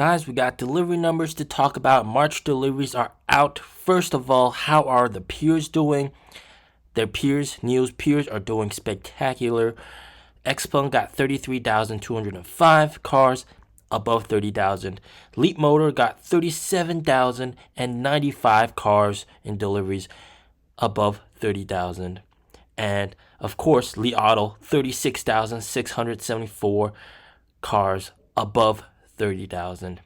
Guys, we got delivery numbers to talk about. March deliveries are out. First of all, how are the peers doing? Their peers, NIO's peers, are doing spectacular. Xpeng got 33,205 cars above 30,000. Leapmotor got 37,095 cars in deliveries above 30,000. And of course, Li Auto, 36,674 cars above 30,000.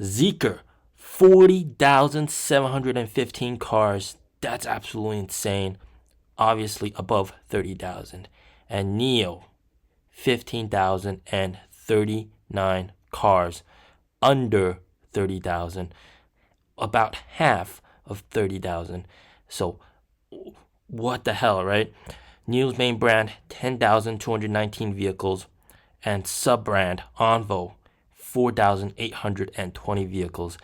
Zeekr, 40,715 cars. That's absolutely insane. Obviously above 30,000. And NIO, 15,039 cars under 30,000. About half of 30,000. So what the hell, right? NIO's main brand, 10,219 vehicles. And sub-brand Onvo, 4,820 vehicles.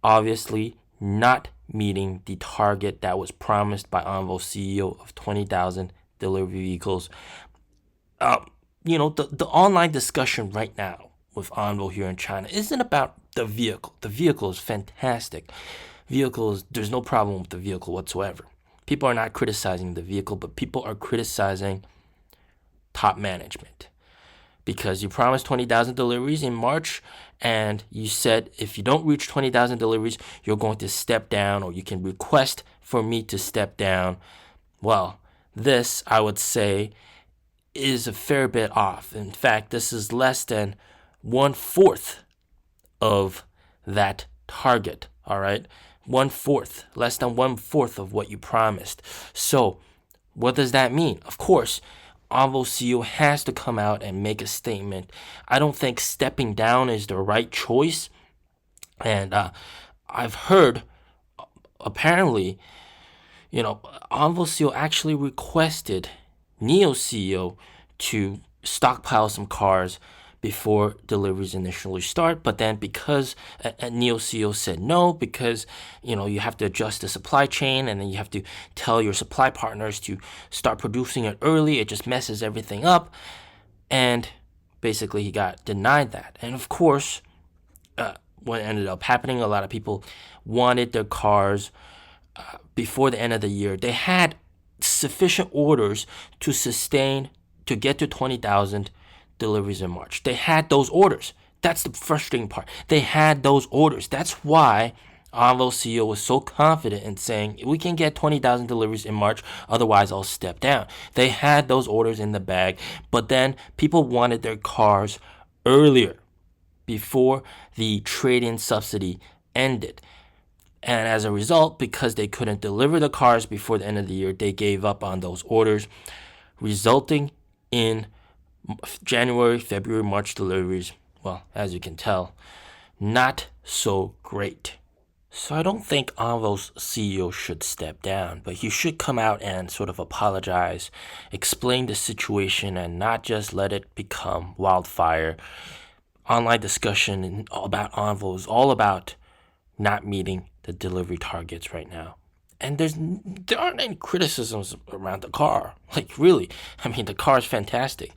Obviously not meeting the target that was promised by Onvo CEO of 20,000 delivery vehicles. The online discussion right now with Onvo here in China isn't about the vehicle. The vehicle is fantastic. There's no problem with the vehicle whatsoever. People are not criticizing the vehicle, but people are criticizing top management. Because you promised 20,000 deliveries in March, and you said if you don't reach 20,000 deliveries, you're going to step down, or you can request for me to step down. Well, this, I would say, is a fair bit off. In fact, this is less than 1/4 of that target, all right? 1/4, less than 1/4 of what you promised. So, what does that mean? Of course, Onvo CEO has to come out and make a statement. I don't think stepping down is the right choice. And I've heard, apparently, Onvo CEO actually requested NIO CEO to stockpile some cars before deliveries initially start. But then because NIO CEO said no, because you have to adjust the supply chain, and then you have to tell your supply partners to start producing it early. It just messes everything up. And basically he got denied that. And of course, what ended up happening, a lot of people wanted their cars before the end of the year. They had sufficient orders to get to 20,000 deliveries in March. They had those orders. That's the frustrating part. They had those orders. That's why Onvo CEO was so confident in saying, we can get 20,000 deliveries in March, otherwise I'll step down. They had those orders in the bag, but then people wanted their cars earlier, before the trade-in subsidy ended. And as a result, because they couldn't deliver the cars before the end of the year, they gave up on those orders, resulting in January, February, March deliveries, well, as you can tell, not so great. So I don't think Onvo's CEO should step down, but he should come out and sort of apologize, explain the situation, and not just let it become wildfire. Online discussion about Onvo is all about not meeting the delivery targets right now. And there aren't any criticisms around the car. Like, really. I mean, the car is fantastic.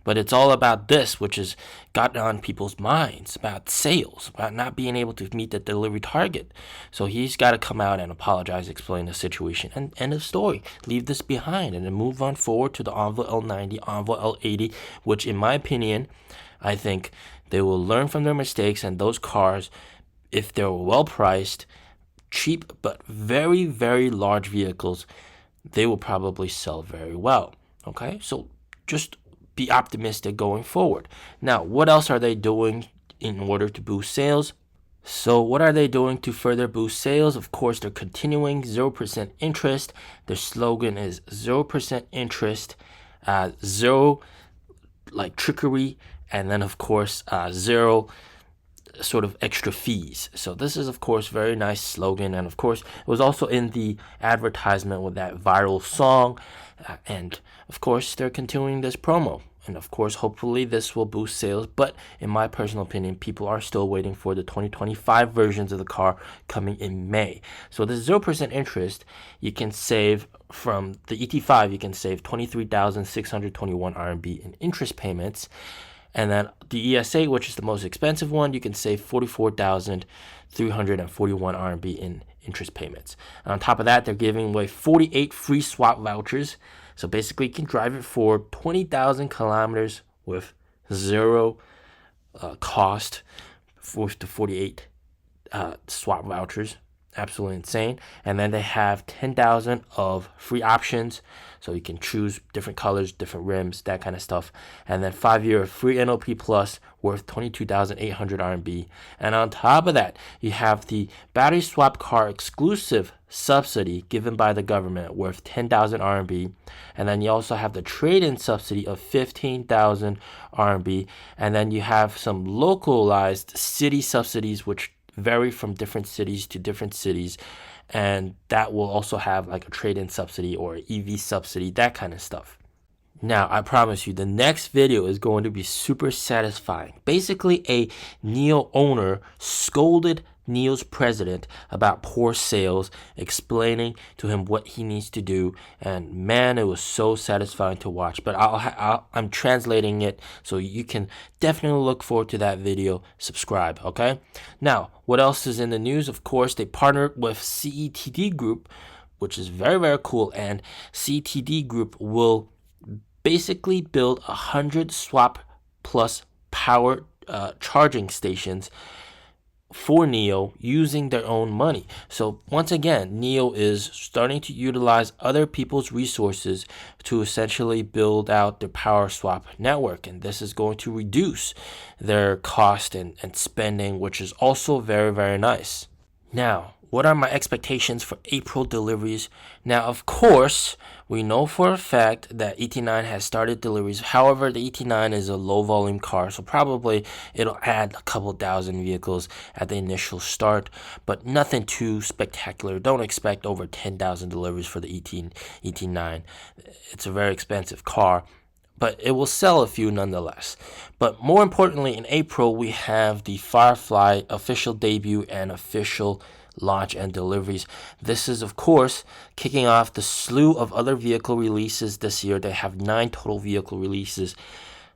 But it's all about this, which has gotten on people's minds, about sales, about not being able to meet the delivery target. So he's got to come out and apologize, explain the situation, and end of story. Leave this behind and then move on forward to the Onvo L90, Onvo L80, which in my opinion, I think they will learn from their mistakes, and those cars, if they're well priced, cheap but very, very large vehicles, they will probably sell very well. Okay, so just be optimistic going forward. Now, what else are they doing in order to boost sales? So what are they doing to further boost sales? Of course, they're continuing 0% interest. Their slogan is 0% interest, zero like trickery, and then of course zero sort of extra fees. So this is of course very nice slogan, and of course it was also in the advertisement with that viral song, and of course they're continuing this promo, and of course hopefully this will boost sales. But in my personal opinion, people are still waiting for the 2025 versions of the car coming in May. So this 0% interest, you can save from the ET5, you can save 23,621 RMB in interest payments. And then the ES8, which is the most expensive one, you can save 44,341 RMB in interest payments. And on top of that, they're giving away 48 free swap vouchers. So basically, you can drive it for 20,000 kilometers with zero cost with the 48 swap vouchers. Absolutely insane. And then they have 10,000 of free options, so you can choose different colors, different rims, that kind of stuff. And then 5-year free NOP plus worth 22,800 RMB. And on top of that, you have the battery swap car exclusive subsidy given by the government worth 10,000 RMB. And then you also have the trade-in subsidy of 15,000 RMB. And then you have some localized city subsidies which vary from different cities to different cities, and that will also have like a trade-in subsidy or EV subsidy, that kind of stuff. Now, I promise you, the next video is going to be super satisfying. Basically, a NIO owner scolded NIO's president about poor sales, explaining to him what he needs to do. And man, it was so satisfying to watch. But I'm translating it, so you can definitely look forward to that video. Subscribe, okay? Now, what else is in the news? Of course, they partnered with CETD Group, which is very, very cool. And CETD Group will basically build 100 swap plus power charging stations for NIO using their own money. So once again, NIO is starting to utilize other people's resources to essentially build out their power swap network, and this is going to reduce their cost and spending, which is also very, very nice. Now, what are my expectations for April deliveries? Now, of course, we know for a fact that ET9 has started deliveries. However, the ET9 is a low volume car, so probably it'll add a couple thousand vehicles at the initial start, but nothing too spectacular. Don't expect over 10,000 deliveries for the ET9. It's a very expensive car, but it will sell a few nonetheless. But more importantly, in April, we have the Firefly official debut and official launch and deliveries. This is, of course, kicking off the slew of other vehicle releases this year. They have 9 total vehicle releases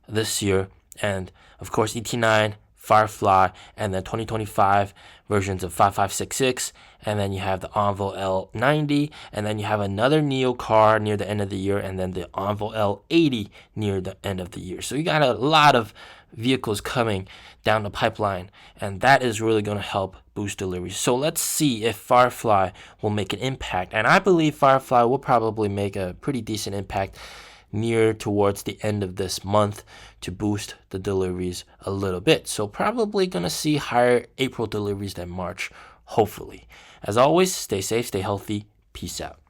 this year. And, of course, ET9, Firefly, and then 2025 versions of 5566. And then you have the Onvo L90. And then you have another NIO car near the end of the year. And then the Onvo L80 near the end of the year. So you got a lot of vehicles coming down the pipeline, and that is really going to help boost deliveries. So let's see if Firefly will make an impact, and I believe Firefly will probably make a pretty decent impact near towards the end of this month to boost the deliveries a little bit. So probably going to see higher April deliveries than March, hopefully. As always, stay safe, stay healthy, peace out.